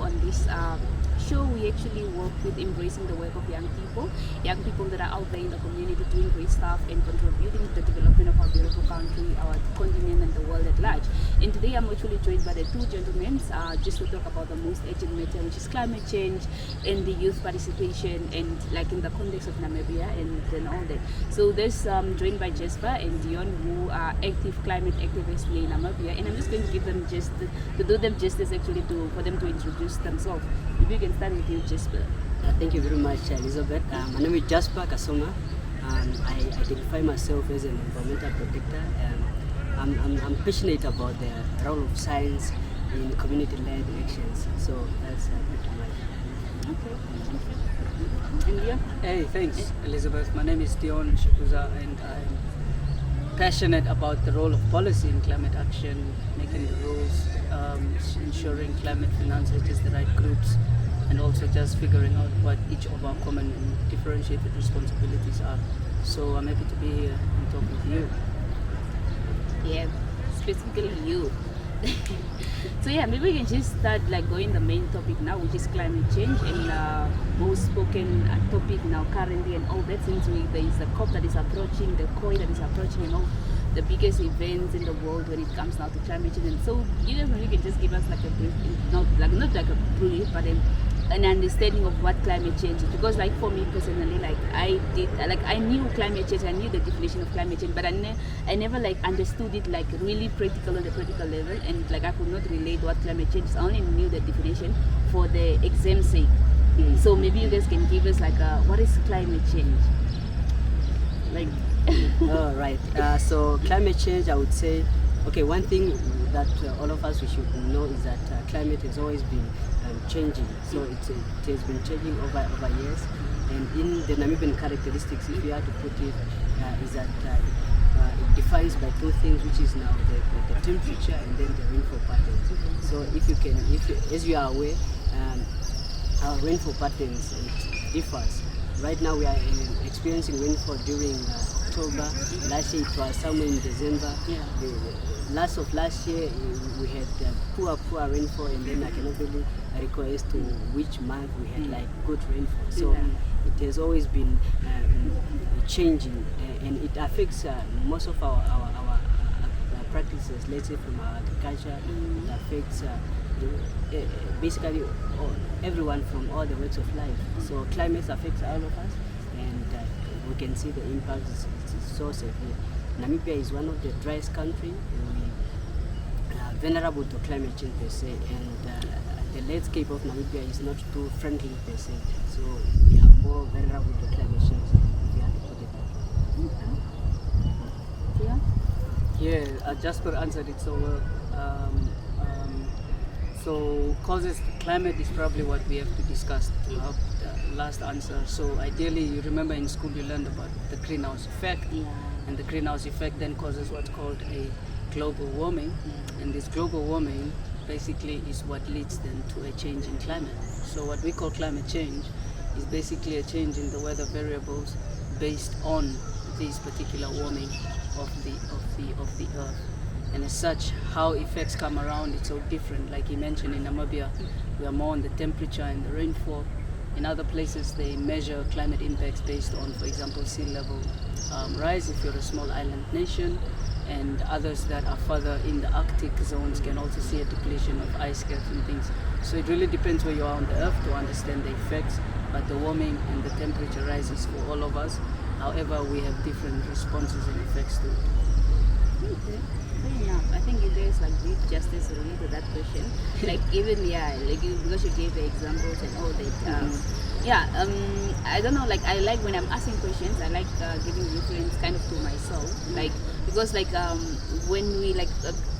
on this show, we actually work with embracing the work of young people that are out there in the community doing great stuff and contributing to the development of our beautiful country, our continent, and the world at large. And today I'm actually joined by the two gentlemen just to talk about the most urgent matter, which is climate change and the youth participation, and like in the context of Namibia and all that. So there's joined by Jasper and Deon, who are active climate activists here in Namibia, and I'm just going to give them to do them justice actually for them to introduce themselves. If you can start with you, Jasper. Thank you very much, Elizabeth. My name is Jasper Kassoma. I identify myself as an environmental protector. I'm passionate about the role of science in community-led actions. So that's pretty much. Okay. And you? Hey, thanks, Elizabeth. My name is Deon, Shekuza, and I'm passionate about the role of policy in climate action, making the rules, ensuring climate finance reaches the right groups, and also just figuring out what each of our common and differentiated responsibilities are. So I'm happy to be here and talk with you. Yeah, specifically you. So yeah, maybe we can just start like going the main topic now, which is climate change, and most spoken topic now currently and all that, since there is the COP that is approaching, the COI that is approaching, and all the biggest events in the world when it comes now to climate change. And so you know, maybe you can just give us like a brief, not like a brief, but an understanding of what climate change is, because like for me personally, like I knew climate change, I knew the definition of climate change, but I never like understood it like really practical on the practical level, and like I could not relate what climate change is. I only knew the definition for the exam sake. So maybe you guys can give us like what is climate change? Like All right. So climate change, I would say, okay, one thing that all of us we should know is that climate has always been changing. So it has been changing over years. And in the Namibian characteristics, if you had to put it, is that it defines by two things, which is now the temperature and then the rainfall patterns. So as you are aware, our rainfall patterns, it differs. Right now we are experiencing rainfall during October. Last year it was somewhere in December. Yeah. Last year we had poor rainfall, and then I cannot really recall as to which month we had like good rainfall. So it has always been changing, and it affects most of our practices. Let's say from our agriculture, it affects basically everyone from all the walks of life. So climate affects all of us, and we can see the impact is so severe. Namibia is one of the driest countries, and we are vulnerable to climate change per se, and the landscape of Namibia is not too friendly per se, so we are more vulnerable to climate change, if you have to put it that way. Yeah. Yeah, Jasper answered it so well. So causes to climate is probably what we have to discuss to help the last answer. So ideally, you remember in school you learned about the greenhouse effect, and the greenhouse effect then causes what's called a global warming, and this global warming basically is what leads then to a change in climate. So what we call climate change is basically a change in the weather variables based on this particular warming of the earth. And as such, how effects come around, it's so different. Like you mentioned, in Namibia, we are more on the temperature and the rainfall. In other places, they measure climate impacts based on, for example, sea level rise if you're a small island nation, and others that are further in the Arctic zones can also see a depletion of ice caps and things. So it really depends where you are on the earth to understand the effects, but the warming and the temperature rises for all of us. However, we have different responses and effects to it. Okay. Fair enough. I think it is like brief justice really to that question. Like even because you gave the examples and all that. I don't know. Like I like when I'm asking questions, I like giving reference kind of to myself. Like because when we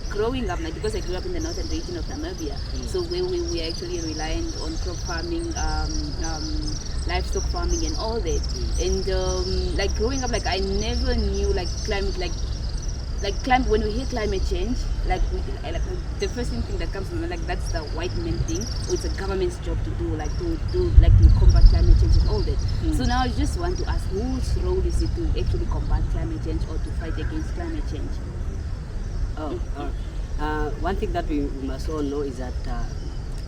growing up, like because I grew up in the northern region of Namibia, so where we actually reliant on crop farming, livestock farming and all that. And like growing up, like I never knew like climate climate. When we hear climate change, the first thing that comes to mind, like that's the white man thing, or it's a government's job to do to combat climate change and all that. So now I just want to ask, whose role is it to actually combat climate change or to fight against climate change? One thing that we must all know is that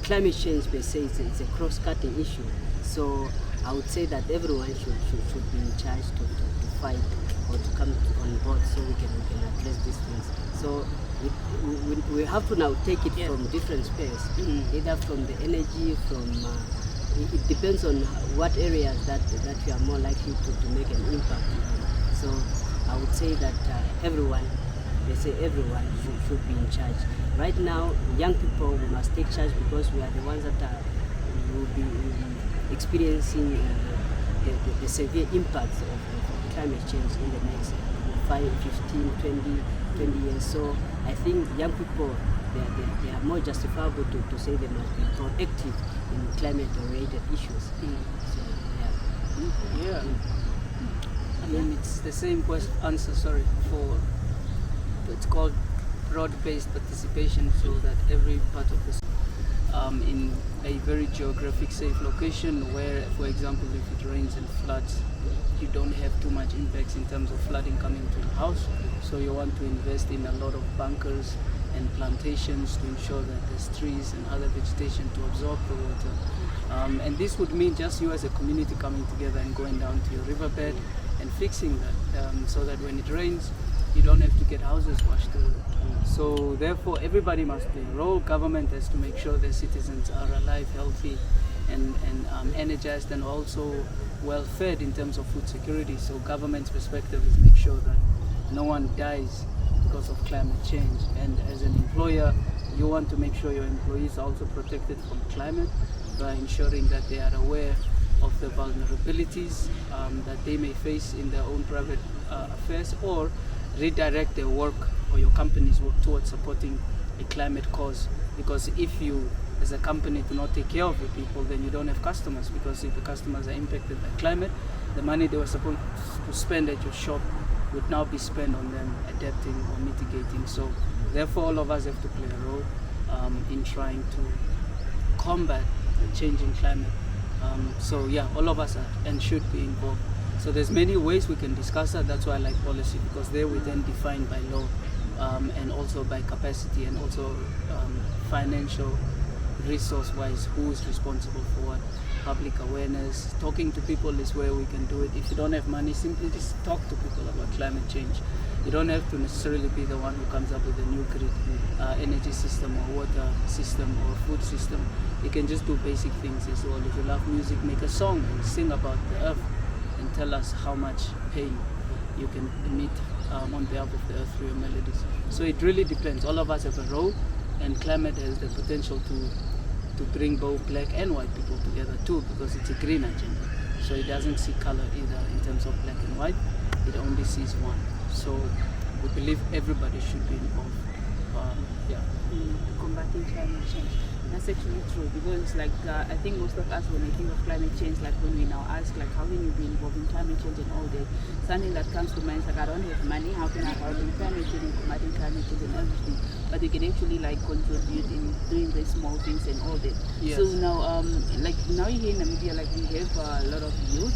climate change per se is a cross-cutting issue. So I would say that everyone should be in charge to fight or to come on board so we can address these things. So we have to now take it from different spheres, either from the energy, from it depends on what areas that we are more likely to make an impact. So I would say that everyone should be in charge. Right now, young people, we must take charge because we are the ones that will be experiencing the severe impacts of climate change in the next 5, 15, 20 years. So I think young people, they are more justifiable to say they must be proactive in climate-related issues. So, yeah. I mean, it's the same answer, sorry, for, it's called broad-based participation, so that every part of this in a very geographic safe location where, for example, if it rains and floods, you don't have too much impacts in terms of flooding coming to your house. So you want to invest in a lot of bunkers and plantations to ensure that there's trees and other vegetation to absorb the water. And this would mean just you as a community coming together and going down to your riverbed and fixing that, so that when it rains, you don't have to get houses washed away. So therefore, everybody must play a role. Government has to make sure their citizens are alive, healthy, and energized, and also well fed in terms of food security. So government's perspective is make sure that no one dies because of climate change. And as an employer, you want to make sure your employees are also protected from climate by ensuring that they are aware of the vulnerabilities that they may face in their own private affairs, or redirect their work or your company's work towards supporting a climate cause. Because if you as a company do not take care of your people, then you don't have customers, because if the customers are impacted by climate, the money they were supposed to spend at your shop would now be spent on them adapting or mitigating. So therefore all of us have to play a role in trying to combat the changing climate. So yeah, all of us are and should be involved. So there's many ways we can discuss that. That's why I like policy, because there we then define by law and also by capacity, and also financial resource-wise, who is responsible for what. Public awareness, talking to people is where we can do it. If you don't have money, simply just talk to people about climate change. You don't have to necessarily be the one who comes up with a new grid energy system or water system or food system. You can just do basic things as well. If you love music, make a song and sing about the earth and tell us how much pain you can emit on behalf of the earth through your melodies. So it really depends. All of us have a role, and climate has the potential to bring both black and white people together too, because it's a green agenda. So it doesn't see color either in terms of black and white, it only sees one. So we believe everybody should be involved. Combating climate change. That's actually true, because like I think most of us, when we think of climate change, like when we now ask like how can you be involved in climate change and all that, something that comes to mind is like I don't have money, how can I help in climate change and combating climate change and everything? But you can actually like contribute in doing the small things and all that. Yes. So now like now here in Namibia, like we have a lot of youth,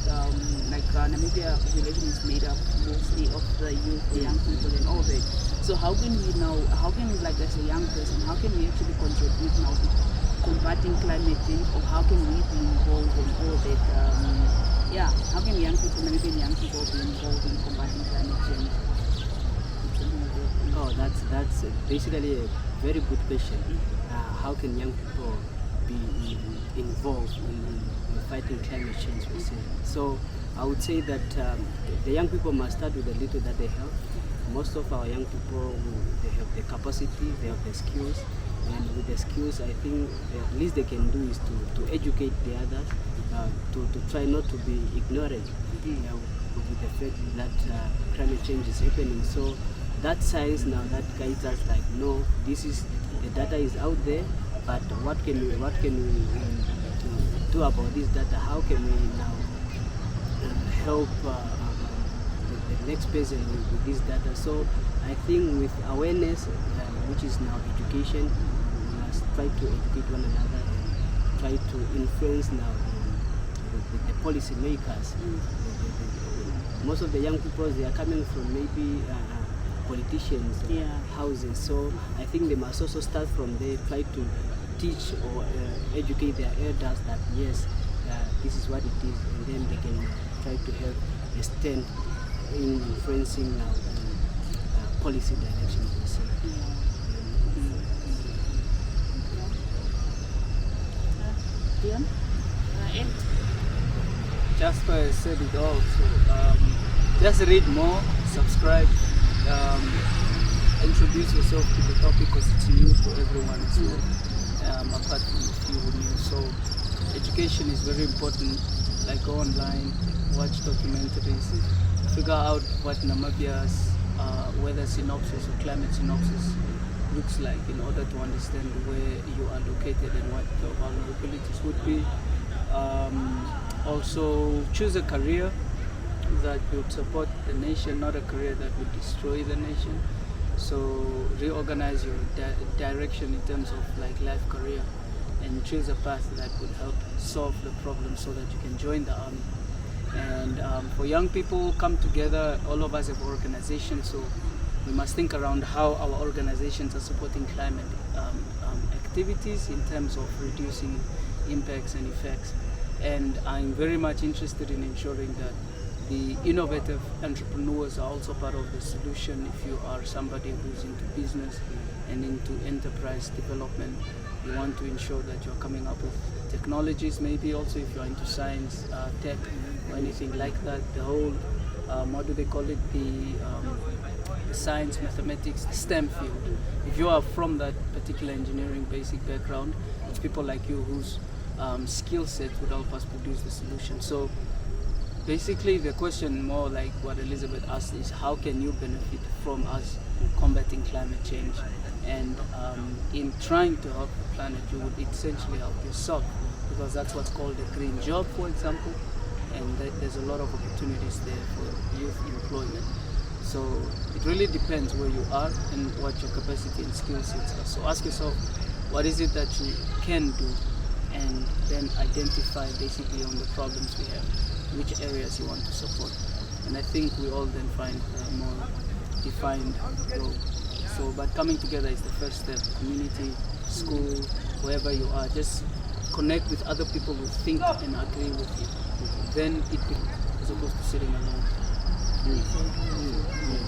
like Namibia population is made up mostly of the youth, the young people and all that. So how can we like as a young person, how can we actually contribute now to combating climate change, or how can we be involved in all that? How can young people, Namibian young people, be involved in combating climate change? Oh, that's basically a very good question. How can young people be involved in fighting climate change, per se? So I would say that the young people must start with the little that they have. Most of our young people, they have the capacity, they have the skills, and with the skills, I think the least they can do is to educate the others, to try not to be ignorant with the fact that climate change is happening. So that science now that guides us, like, no, this is, the data is out there, but what can we do about this data? How can we now help the next person with this data? So I think with awareness, which is now education, we must try to educate one another and try to influence now the policy makers. Most of the young people, they are coming from maybe politicians' houses, so I think they must also start from there, try to teach or educate their elders that yes, this is what it is, and then they can try to have a stand in influencing policy direction. Deon? Jasper has said it all. So just read more, subscribe, introduce yourself to the topic because it's new to everyone. So apart from a few who knew. So education is very important. Like go online, watch documentaries, figure out what Namibia's weather synopsis or climate synopsis looks like in order to understand where you are located and what the vulnerabilities would be. Also choose a career that would support the nation, not a career that would destroy the nation. So reorganize your direction in terms of like life career and choose a path that would help solve the problem so that you can join the army. And for young people, come together. All of us have organizations, so we must think around how our organizations are supporting climate activities in terms of reducing impacts and effects. And I'm very much interested in ensuring that the innovative entrepreneurs are also part of the solution. If you are somebody who's into business and into enterprise development, you want to ensure that you're coming up with technologies, maybe also if you're into science, tech, or anything like that. The whole, what do they call it, the science, mathematics, STEM field. If you are from that particular engineering basic background, it's people like you whose skill set would help us produce the solution. So basically the question, more like what Elizabeth asked, is how can you benefit from us combating climate change? And in trying to help the planet, you would essentially help yourself, because that's what's called a green job, for example, and there's a lot of opportunities there for youth employment. So it really depends where you are and what your capacity and skill sets are. So ask yourself, what is it that you can do, and then identify basically on the problems we have, which areas you want to support. And I think we all then find a more defined role. So, but coming together is the first step. Community, school, wherever you are, just connect with other people who think and agree with you. Then it becomes, as opposed to sitting alone.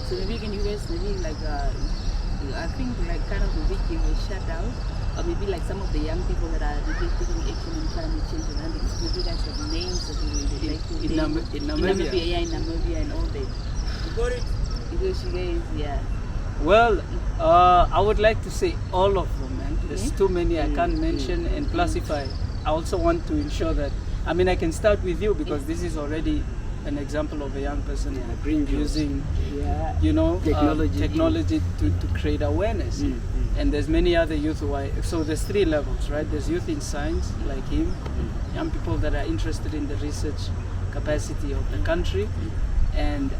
So maybe can you guys maybe like I think like kind of maybe give a shout out, or maybe like some of the young people that are really taking action in climate change, and maybe you guys have names that you would like to in Namibia. In Namibia and all that. Because you guys, yeah. Well, I would like to say all of them, man. There's too many I can't mention, and plus if I also want to ensure that, I mean, I can start with you because this is already an example of a young person using, you know, technology to create awareness. And there's many other youth who are, so there's 3 levels, right? There's youth in science, like him, young people that are interested in the research capacity of the country, and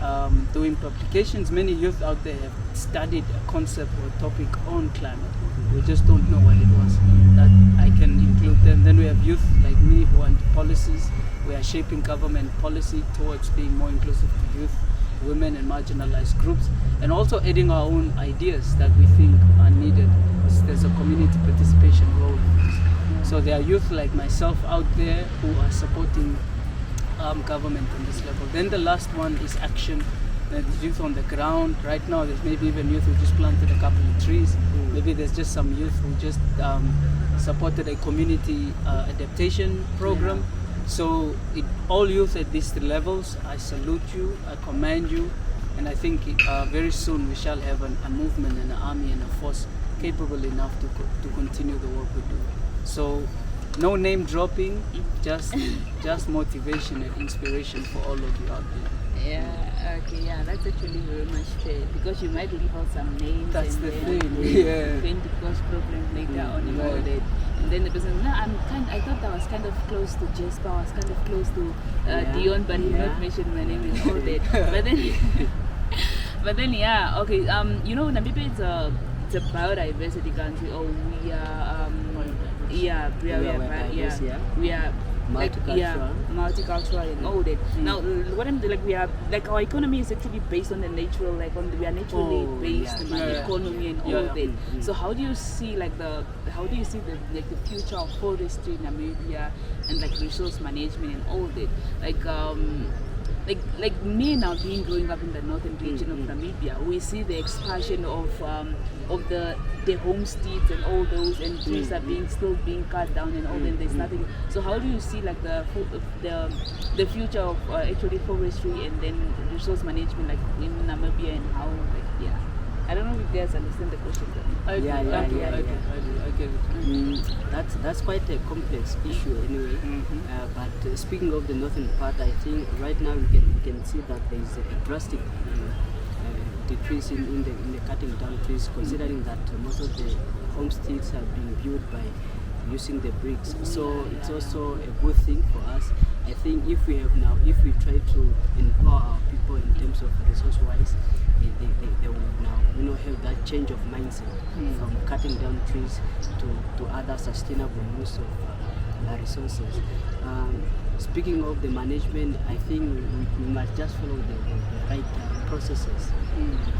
doing publications. Many youth out there have studied a concept or a topic on climate. We just don't know what it was. That I can include them. Then we have youth like me who are into policies. We are shaping government policy towards being more inclusive to youth, women and marginalized groups, and also adding our own ideas that we think are needed. There's a community participation role in this. So there are youth like myself out there who are supporting government on this level. Then the last one is action. There's youth on the ground. Right now there's maybe even youth who just planted a couple of trees. Maybe there's just some youth who just supported a community adaptation program. So all youth at these 3 levels, I salute you, I commend you, and I think very soon we shall have a movement and an army and a force capable enough to continue the work we do. So no name dropping, just motivation and inspiration for all of you out there. Yeah, okay, yeah, that's actually very much fair, because you might leave out some names. That's and the then thing, going to cause problems later on and all that. And then the person, no, I thought I was kind of close to Jasper, I was kind of close to Deon, but he not mentioned my name and all that. But then yeah, okay, you know, Namibia it's a biodiversity country, or we are yeah, we are diverse, yeah. we are Multicultural. multicultural and all that. Now, what I'm like, we are like our economy is actually based on the natural, like we are naturally based on the economy and all that. So how do you see the future of forestry in Namibia and like resource management and all that? Like me now growing up in the northern region of Namibia, we see the expansion of the homesteads and all those, and trees are still being cut down and all that. There's nothing. So how do you see like the future of actually forestry and then resource management like in Namibia, and how I don't know if you guys understand the question. I get it. That's quite a complex issue anyway. But speaking of the northern part, I think right now we can see that there is a drastic decrease in the cutting down trees, considering that most of the homesteads are being built by using the bricks. So it's also a good thing for us. I think if we try to empower our people in terms of resource-wise, they will now have that change of mindset from cutting down trees to other sustainable use of resources. Speaking of the management, I think we must just follow the right processes,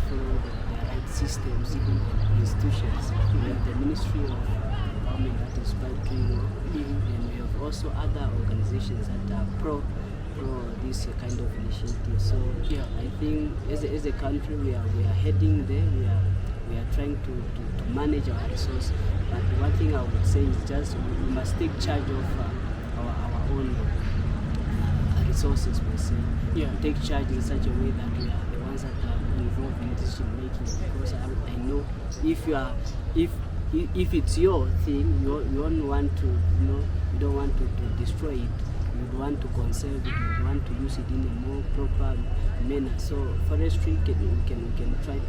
follow the right systems, even institutions. We have the Ministry of Environment that is quite doing well, and we have also other organizations that are pro this kind of initiative. So I think as a country we are heading there. We are trying to manage our resource. But one thing I would say is just we must take charge of our own resources per se. Take charge in such a way that we are the ones that are involved in decision making. Because I know if it's your thing, you don't want to you don't want to destroy it. You want to conserve it, you want to use it in a more proper manner. So forestry we can try to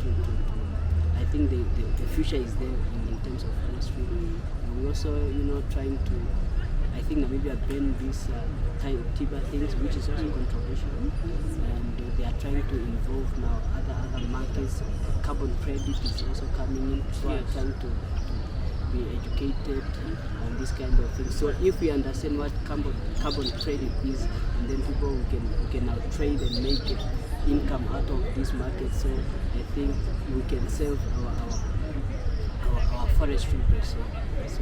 I think the future is there in terms of forestry. And we also trying to, I think Namibia banned these timber things, which is also controversial, and they are trying to involve now other markets. Carbon credit is also coming in, so are trying to be educated on this kind of thing. So if we understand what carbon credit is, and then people we can now trade and make income out of this market. So I think we can save our forestry per se. So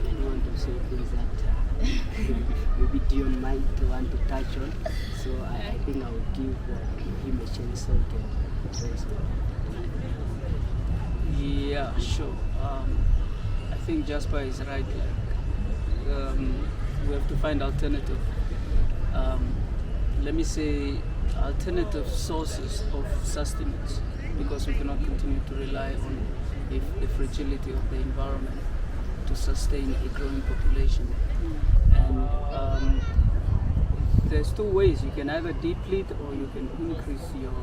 I don't want to say things that maybe Deon might want to touch on. So I think I will give him a chance so he can address it. Yeah, sure. I think Jasper is right. We have to find alternative, let me say, alternative sources of sustenance, because we cannot continue to rely on the fragility of the environment to sustain a growing population. And there's two ways: you can either deplete or you can increase your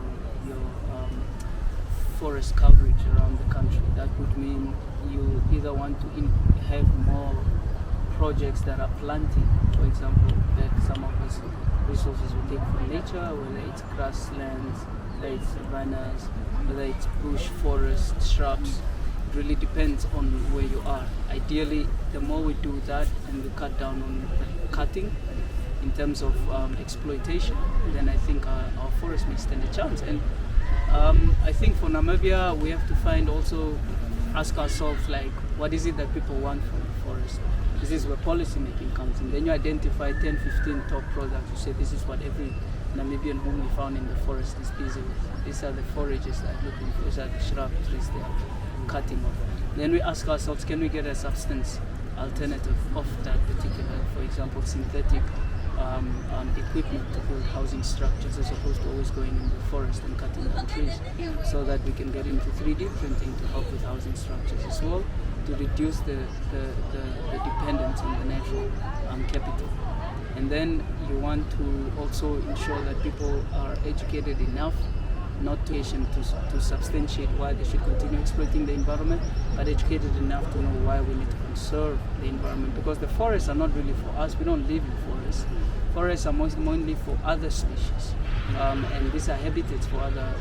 forest coverage around the country. That would mean you either want to have more projects that are planting, for example, that some of these resources we take from nature, whether it's grasslands, whether it's savannas, whether it's bush, forest, shrubs. It really depends on where you are. Ideally, the more we do that and we cut down on cutting in terms of exploitation, then I think our forest may stand a chance. And I think for Namibia, we have to ask ourselves, like, what is it that people want from the forest? This is where policy making comes in. Then you identify 10, 15 top products. You say this is what every Namibian home we found in the forest is busy with. These are the forages that are looking for. These are the shrub trees they are cutting off. Then we ask ourselves, can we get a substance alternative of that particular, for example, synthetic equipment to build housing structures, as opposed to always going in the forest and cutting down trees, so that we can get into 3D printing to help with housing structures as well, to reduce the dependence on the natural capital. And then you want to also ensure that people are educated enough, not to substantiate why they should continue exploiting the environment, but educated enough to know why we need to conserve the environment. Because the forests are not really for us. We don't live in forests. Forests are mainly for other species, and these are habitats for other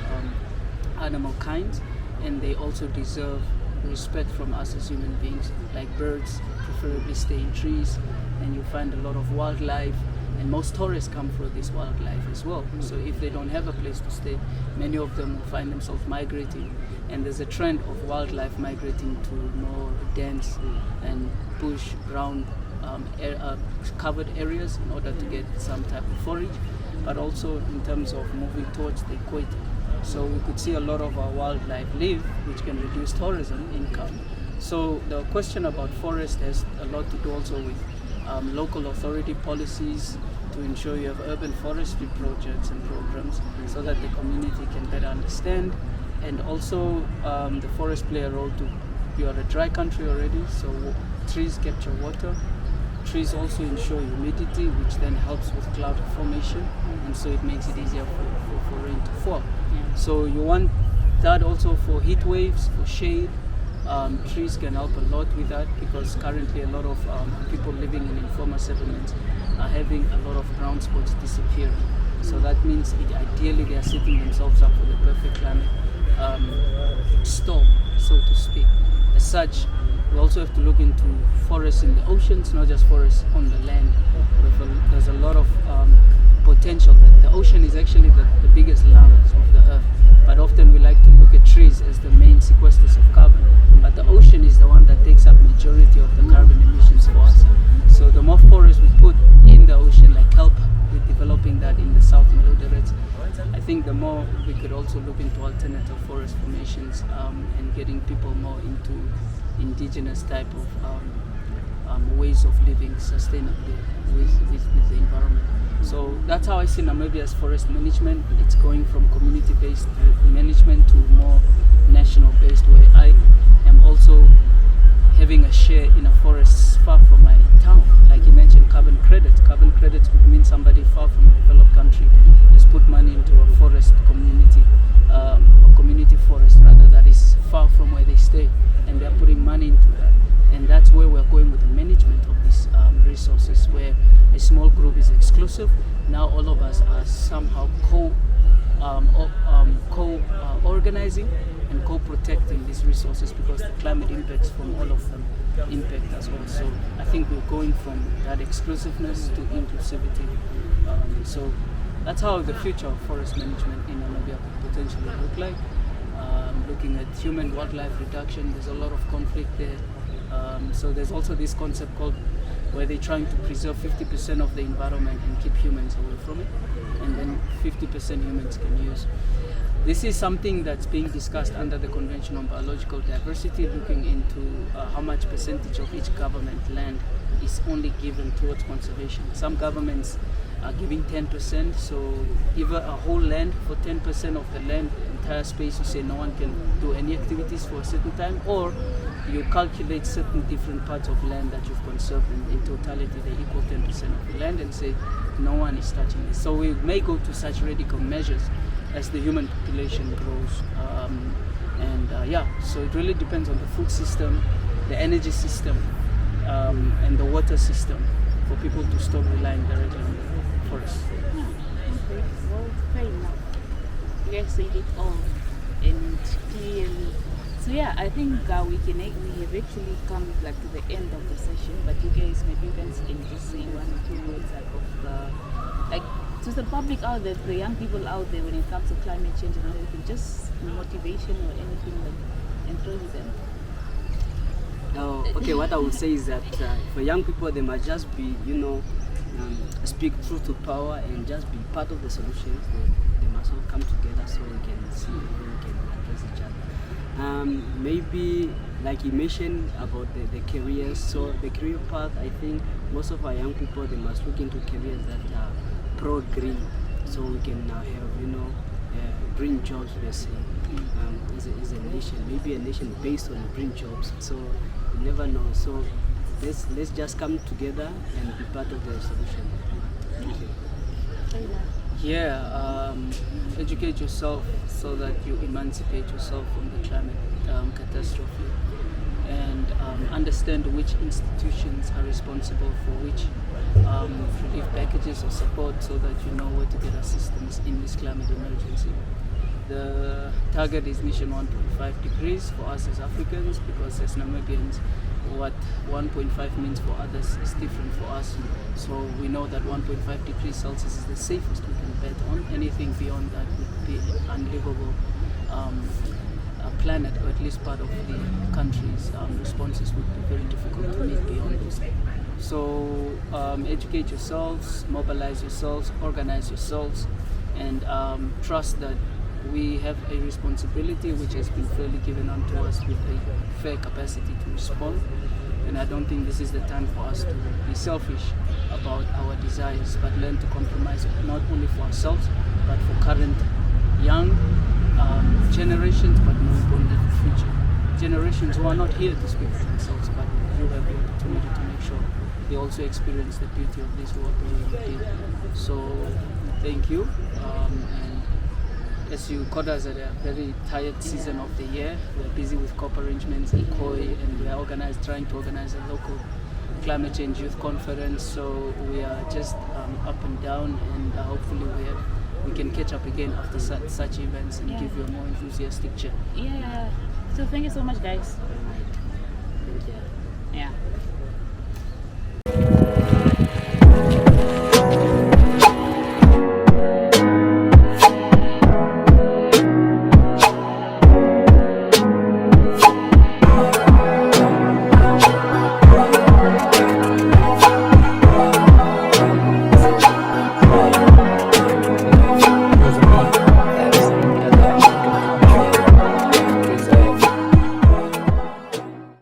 animal kinds, and they also deserve respect from us as human beings. Like birds preferably stay in trees, and you find a lot of wildlife, and most tourists come for this wildlife as well. So if they don't have a place to stay, many of them will find themselves migrating, and there's a trend of wildlife migrating to more dense and bush ground covered areas in order to get some type of forage, but also in terms of moving towards the equator. So we could see a lot of our wildlife live, which can reduce tourism income. So the question about forest has a lot to do also with local authority policies to ensure you have urban forestry projects and programs so that the community can better understand. And also the forest play a role to, you are a dry country already, so trees capture water. Trees also ensure humidity, which then helps with cloud formation, and so it makes it easier for rain to fall. So you want that also for heat waves, for shade. Trees can help a lot with that, because currently a lot of people living in informal settlements are having a lot of brown spots disappear. So that means ideally they are setting themselves up for the perfect climate storm, so to speak. As such, we also have to look into forests in the oceans, not just forests on the land. There's a lot of potential. That the ocean is actually the biggest lungs of the earth, but often we like to look at trees as the main sequesters of carbon, but the ocean is the one that takes up majority of the carbon emissions for us. So the more forests we put in the ocean, like help with developing that in the south in Loderet, I think the more we could also look into alternative forest formations and getting people more into indigenous type of ways of living sustainably with the environment. So that's how I see Namibia's forest management. It's going from community-based management to more national-based, where I am also having a share in a forest far from my town. Like you mentioned, carbon credits. Carbon credits would mean somebody far from a developed country has put money into a forest community, a community forest rather, that is far from where they stay, and they're putting money into that. And that's where we're going with the management of these resources, where a small group is exclusive. Now all of us are somehow organizing and co-protecting these resources, because the climate impacts from all of them impact as well. So I think we're going from that exclusiveness to inclusivity. So that's how the future of forest management in Namibia could potentially look like. Looking at human wildlife reduction, there's a lot of conflict there. So there's also this concept called where they're trying to preserve 50% of the environment and keep humans away from it, and then 50% humans can use. This is something that's being discussed under the Convention on Biological Diversity, looking into how much percentage of each government land is only given towards conservation. Some governments are giving 10%, so either a whole land for 10% of the land, entire space, you say no one can do any activities for a certain time, or you calculate certain different parts of land that you've conserved, and in totality they equal 10% of the land, and say no one is touching this. So we may go to such radical measures as the human population grows. So it really depends on the food system, the energy system, and the water system for people to stop relying directly on the forest. Okay, well, fair enough. You guys said it all and clearly. So yeah, I think we have actually come like to the end of the session. But you guys, maybe you guys can just say 1 or 2 words like to the public out there, the young people out there, when it comes to climate change and everything, just motivation or anything like, and throw with them. Okay, what I would say is that for young people, they must just be, speak truth to power and just be part of the solutions. They must all come together so we can see, we can address each other. Maybe, like you mentioned about the careers, so the career path, I think most of our young people, they must look into careers that are pro-green, so we can have, green jobs, we are saying, is a nation, maybe a nation based on green jobs, so you never know. So let's just come together and be part of the solution. Yeah, educate yourself so that you emancipate yourself from the climate catastrophe, and understand which institutions are responsible for which relief packages or support, so that you know where to get assistance in this climate emergency. The target is mission 1.5 degrees for us as Africans, because as Namibians, what 1.5 means for others is different for us. So we know that 1.5 degrees Celsius is the safest we can bet on. Anything beyond that would be unlivable planet, or at least part of the country's responses would be very difficult to meet beyond this. So educate yourselves, mobilize yourselves, organize yourselves, and trust that we have a responsibility which has been fairly given unto us with a fair capacity to respond. And I don't think this is the time for us to be selfish about our desires, but learn to compromise not only for ourselves, but for current young generations, but more importantly for future generations who are not here to speak for themselves, but you have the opportunity to make sure they also experience the beauty of this world the way you did. So thank you. And as you caught us at a very tired season of the year, we're busy with COP arrangements in Koi, and we are trying to organize a local climate change youth conference. So we are just up and down, and hopefully we can catch up again after such events and give you a more enthusiastic chat. Yeah. So thank you so much, guys.